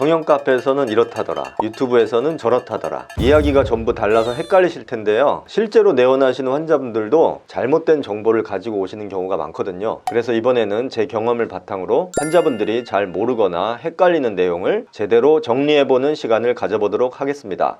성형 카페에서는 이렇다더라, 유튜브에서는 저렇다더라, 이야기가 전부 달라서 헷갈리실 텐데요, 실제로 내원하시는 환자분들도 잘못된 정보를 가지고 오시는 경우가 많거든요. 그래서 이번에는 제 경험을 바탕으로 환자분들이 잘 모르거나 헷갈리는 내용을 제대로 정리해보는 시간을 가져보도록 하겠습니다.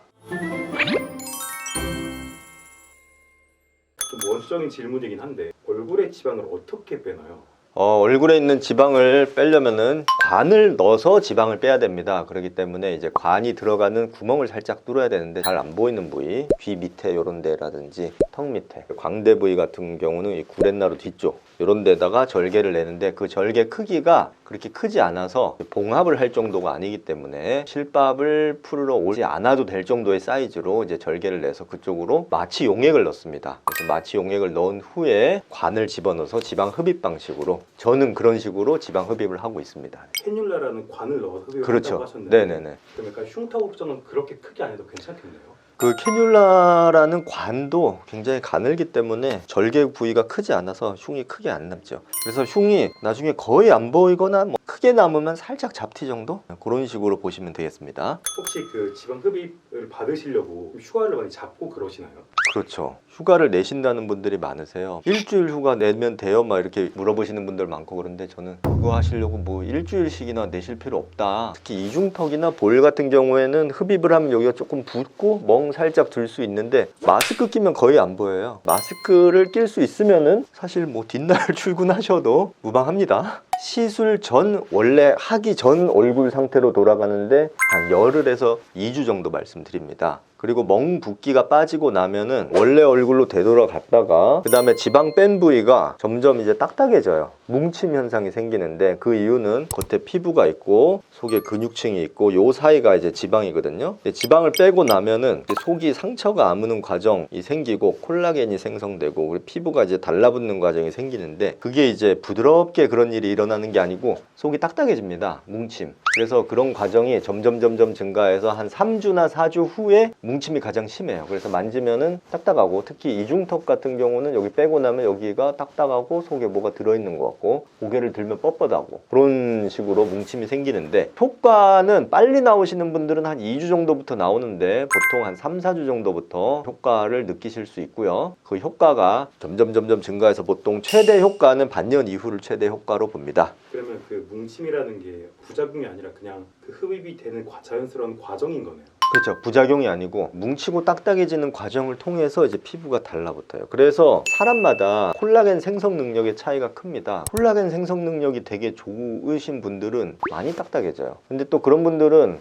좀 원초적인 질문이긴 한데 얼굴의 지방을 어떻게 빼나요? 얼굴에 있는 지방을 빼려면은 관을 넣어서 지방을 빼야 됩니다. 그렇기 때문에 이제 관이 들어가는 구멍을 살짝 뚫어야 되는데 잘 안 보이는 부위, 귀 밑에 이런 데라든지 턱 밑에, 광대 부위 같은 경우는 이 구렛나루 뒤쪽 이런 데다가 절개를 내는데, 그 절개 크기가 그렇게 크지 않아서 봉합을 할 정도가 아니기 때문에 실밥을 풀으러 오지 않아도 될 정도의 사이즈로 이제 절개를 내서 그쪽으로 마취 용액을 넣습니다. 그래서 마취 용액을 넣은 후에 관을 집어넣어서 지방 흡입 방식으로, 저는 그런 식으로 지방 흡입을 하고 있습니다. 캐뉼라라는 관을 넣어서 흡입을 그렇죠. 한다고 하셨는데 네네네. 그럼 약간 흉터 옵션은 그렇게 크게 안 해도 괜찮겠네요? 그 캐뉼라라는 관도 굉장히 가늘기 때문에 절개 부위가 크지 않아서 흉이 크게 안 남죠. 그래서 흉이 나중에 거의 안 보이거나 뭐 크게 남으면 살짝 잡티 정도? 그런 식으로 보시면 되겠습니다. 혹시 그 지방 흡입을 받으시려고 휴가를 많이 잡고 그러시나요? 그렇죠. 휴가를 내신다는 분들이 많으세요. 일주일 휴가 내면 돼요? 막 이렇게 물어보시는 분들 많고, 그런데 저는 그거 하시려고 뭐 일주일씩이나 내실 필요 없다. 특히 이중턱이나 볼 같은 경우에는 흡입을 하면 여기가 조금 붓고 멍 살짝 들 수 있는데 마스크 끼면 거의 안 보여요. 마스크를 낄 수 있으면은 사실 뭐 뒷날 출근하셔도 무방합니다. 시술 전, 원래 하기 전 얼굴 상태로 돌아가는데 한 열흘에서 2주 정도 말씀드립니다. 그리고 멍 붓기가 빠지고 나면은 원래 얼굴로 되돌아갔다가 그 다음에 지방 뺀 부위가 점점 이제 딱딱해져요. 뭉침 현상이 생기는데, 그 이유는 겉에 피부가 있고 속에 근육층이 있고 요 사이가 이제 지방이거든요. 지방을 빼고 나면은 속이 상처가 아무는 과정이 생기고 콜라겐이 생성되고 그리고 피부가 이제 달라붙는 과정이 생기는데, 그게 이제 부드럽게 그런 일이 일어나는 게 아니고 속이 딱딱해집니다. 뭉침. 그래서 그런 과정이 점점 증가해서 한 3주나 4주 후에 뭉침이 가장 심해요. 그래서 만지면은 딱딱하고, 특히 이중턱 같은 경우는 여기 빼고 나면 여기가 딱딱하고 속에 뭐가 들어있는 것 같고 고개를 들면 뻣뻣하고 그런 식으로 뭉침이 생기는데, 효과는 빨리 나오시는 분들은 한 2주 정도부터 나오는데 보통 한 3, 4주 정도부터 효과를 느끼실 수 있고요. 그 효과가 점점 증가해서 보통 최대 효과는 반년 이후를 최대 효과로 봅니다. 그러면 그 뭉침이라는 게 부작용이 아니라 그냥 그 흡입이 되는 자연스러운 과정인 거네요. 그렇죠. 부작용이 아니고 뭉치고 딱딱해지는 과정을 통해서 이제 피부가 달라붙어요. 그래서 사람마다 콜라겐 생성 능력의 차이가 큽니다. 콜라겐 생성 능력이 되게 좋으신 분들은 많이 딱딱해져요. 근데 또 그런 분들은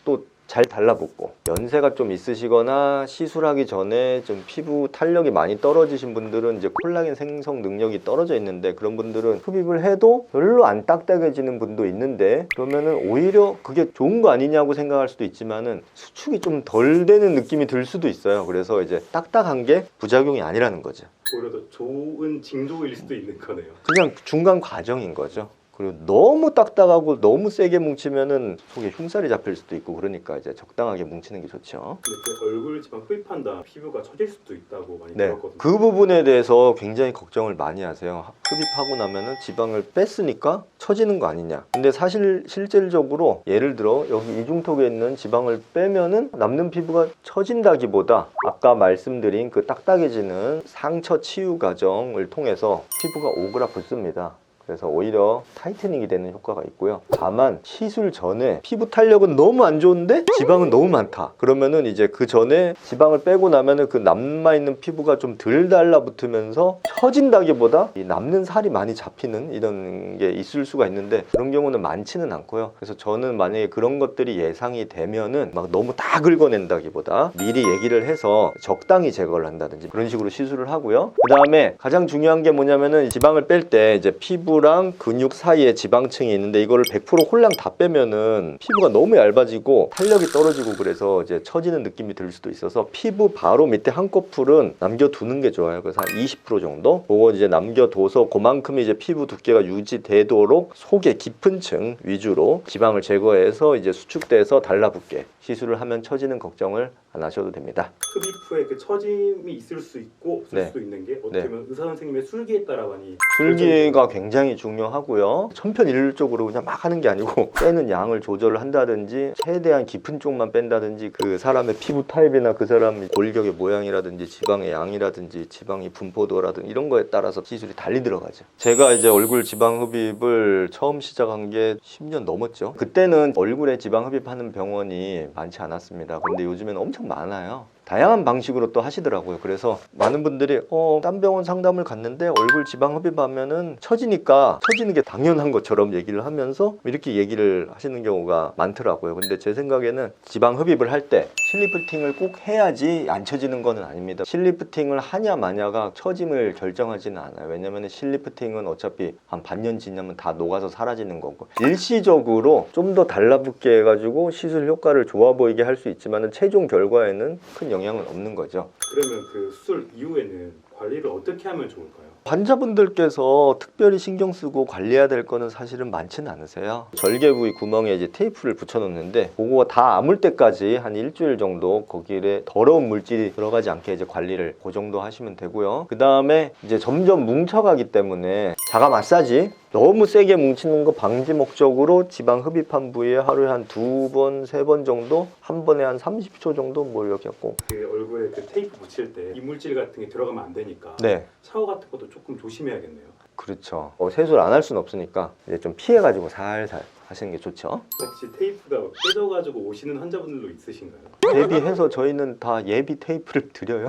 또 잘 달라붙고, 연세가 좀 있으시거나 시술하기 전에 좀 피부 탄력이 많이 떨어지신 분들은 이제 콜라겐 생성 능력이 떨어져 있는데, 그런 분들은 흡입을 해도 별로 안 딱딱해지는 분도 있는데, 그러면은 오히려 그게 좋은 거 아니냐고 생각할 수도 있지만은 수축이 좀 덜 되는 느낌이 들 수도 있어요. 그래서 이제 딱딱한 게 부작용이 아니라는 거죠. 오히려 더 좋은 징조일 수도 있는 거네요. 그냥 중간 과정인 거죠. 그리고 너무 딱딱하고 너무 세게 뭉치면은 속에 흉살이 잡힐 수도 있고, 그러니까 이제 적당하게 뭉치는 게 좋죠. 근데 그 얼굴 지방 흡입한다 피부가 처질 수도 있다고 많이 네, 들었거든요. 그 부분에 대해서 굉장히 걱정을 많이 하세요. 흡입하고 나면은 지방을 뺐으니까 처지는 거 아니냐. 근데 사실 실질적으로 예를 들어 여기 이중턱에 있는 지방을 빼면은 남는 피부가 처진다기보다 아까 말씀드린 그 딱딱해지는 상처 치유 과정을 통해서 피부가 오그라붙습니다. 그래서 오히려 타이트닝이 되는 효과가 있고요. 다만 시술 전에 피부 탄력은 너무 안 좋은데 지방은 너무 많다. 그러면은 이제 그 전에 지방을 빼고 나면은 그 남아있는 피부가 좀 덜 달라붙으면서 처진다기보다 이 남는 살이 많이 잡히는 이런 게 있을 수가 있는데, 그런 경우는 많지는 않고요. 그래서 저는 만약에 그런 것들이 예상이 되면은 막 너무 다 긁어낸다기보다 미리 얘기를 해서 적당히 제거를 한다든지 그런 식으로 시술을 하고요. 그 다음에 가장 중요한 게 뭐냐면은 지방을 뺄 때 이제 피부랑 근육 사이에 지방층이 있는데, 이거를 100% 홀랑 다 빼면은 피부가 너무 얇아지고 탄력이 떨어지고 그래서 이제 처지는 느낌이 들 수도 있어서 피부 바로 밑에 한꺼풀은 남겨두는 게 좋아요. 그래서 한 20% 정도 그거 이제 남겨둬서 그만큼의 이제 피부 두께가 유지되도록 속의 깊은 층 위주로 지방을 제거해서 이제 수축돼서 달라붙게 시술을 하면 처지는 걱정을 안 하셔도 됩니다. 흡입 후에 그 처짐이 있을 수 있고 없을 네. 수도 있는 게 어떻게 보면 의사 선생님의 술기에 따라 많이 술기가 굉장히 모양이 중요하고요. 천편일률적으로 그냥 막 하는 게 아니고 빼는 양을 조절을 한다든지 최대한 깊은 쪽만 뺀다든지 그 사람의 피부 타입이나 그 사람의 골격의 모양이라든지 지방의 양이라든지 지방의 분포도라든지 이런 거에 따라서 시술이 달리 들어가죠. 제가 이제 얼굴 지방 흡입을 처음 시작한 게 10년 넘었죠. 그때는 얼굴에 지방 흡입하는 병원이 많지 않았습니다. 근데 요즘에는 엄청 많아요. 다양한 방식으로 또 하시더라고요. 그래서 많은 분들이 딴 병원 상담을 갔는데 얼굴 지방 흡입하면은 처지니까 처지는 게 당연한 것처럼 얘기를 하면서 이렇게 얘기를 하시는 경우가 많더라고요. 근데 제 생각에는 지방 흡입을 할 때 실리프팅을 꼭 해야지 안 처지는 거는 아닙니다. 실리프팅을 하냐 마냐가 처짐을 결정하지는 않아요. 왜냐면 실리프팅은 어차피 한 반년 지나면 다 녹아서 사라지는 거고, 일시적으로 좀 더 달라붙게 해가지고 시술 효과를 좋아 보이게 할 수 있지만 최종 결과에는 큰 영향은 없는 거죠. 그러면 그 수술 이후에는 관리를 어떻게 하면 좋을까요? 환자분들께서 특별히 신경 쓰고 관리해야 될 거는 사실은 많지는 않으세요. 절개 부위 구멍에 이제 테이프를 붙여 놓는데 그거 다 아물 때까지 한 일주일 정도 거기에 더러운 물질이 들어가지 않게 이제 관리를 그 정도 하시면 되고요. 그 다음에 이제 점점 뭉쳐가기 때문에 자가 마사지, 너무 세게 뭉치는 거 방지 목적으로 지방 흡입한 부위에 하루에 한 2번, 3번 정도, 한 번에 한 30초 정도 뭐 이렇게 하고. 그 얼굴에 그 테이프 붙일 때 이물질 같은 게 들어가면 안 되니까 네. 샤워 같은 것도 조금 조심해야겠네요. 그렇죠. 세수를 안 할 수는 없으니까 이제 좀 피해가지고 살살 하시는 게 좋죠. 혹시 테이프가 깨져가지고 오시는 환자분들도 있으신가요? 대비해서 저희는 다 예비 테이프를 드려요.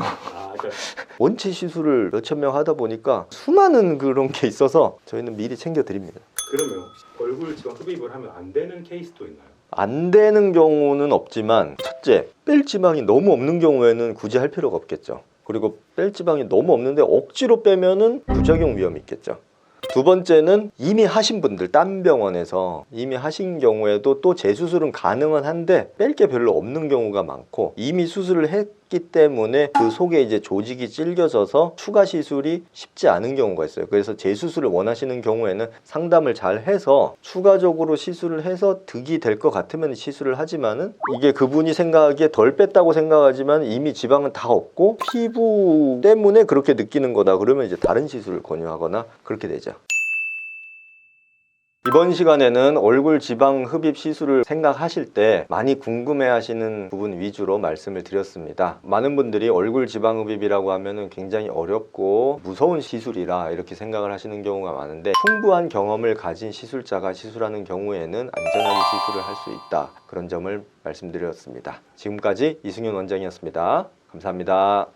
그러니까 원체 시술을 몇천 명 하다 보니까 수많은 그런 게 있어서 저희는 미리 챙겨 드립니다. 그러면 혹시 얼굴 지방 흡입을 하면 안 되는 케이스도 있나요? 안 되는 경우는 없지만, 첫째, 뺄 지방이 너무 없는 경우에는 굳이 할 필요가 없겠죠. 그리고 뺄 지방이 너무 없는데 억지로 빼면은 부작용 위험이 있겠죠. 두 번째는 이미 하신 분들, 딴 병원에서 이미 하신 경우에도 또 재수술은 가능은 한데 뺄 게 별로 없는 경우가 많고, 이미 수술을 했기 때문에 그 속에 이제 조직이 찔겨져서 추가 시술이 쉽지 않은 경우가 있어요. 그래서 재수술을 원하시는 경우에는 상담을 잘 해서 추가적으로 시술을 해서 득이 될 것 같으면 시술을 하지만은, 이게 그분이 생각하기에 덜 뺐다고 생각하지만 이미 지방은 다 없고 피부 때문에 그렇게 느끼는 거다 그러면 이제 다른 시술을 권유하거나 그렇게 되죠. 이번 시간에는 얼굴 지방 흡입 시술을 생각하실 때 많이 궁금해 하시는 부분 위주로 말씀을 드렸습니다. 많은 분들이 얼굴 지방 흡입이라고 하면은 굉장히 어렵고 무서운 시술이라 이렇게 생각을 하시는 경우가 많은데, 풍부한 경험을 가진 시술자가 시술하는 경우에는 안전하게 시술을 할 수 있다, 그런 점을 말씀드렸습니다. 지금까지 이승윤 원장이었습니다. 감사합니다.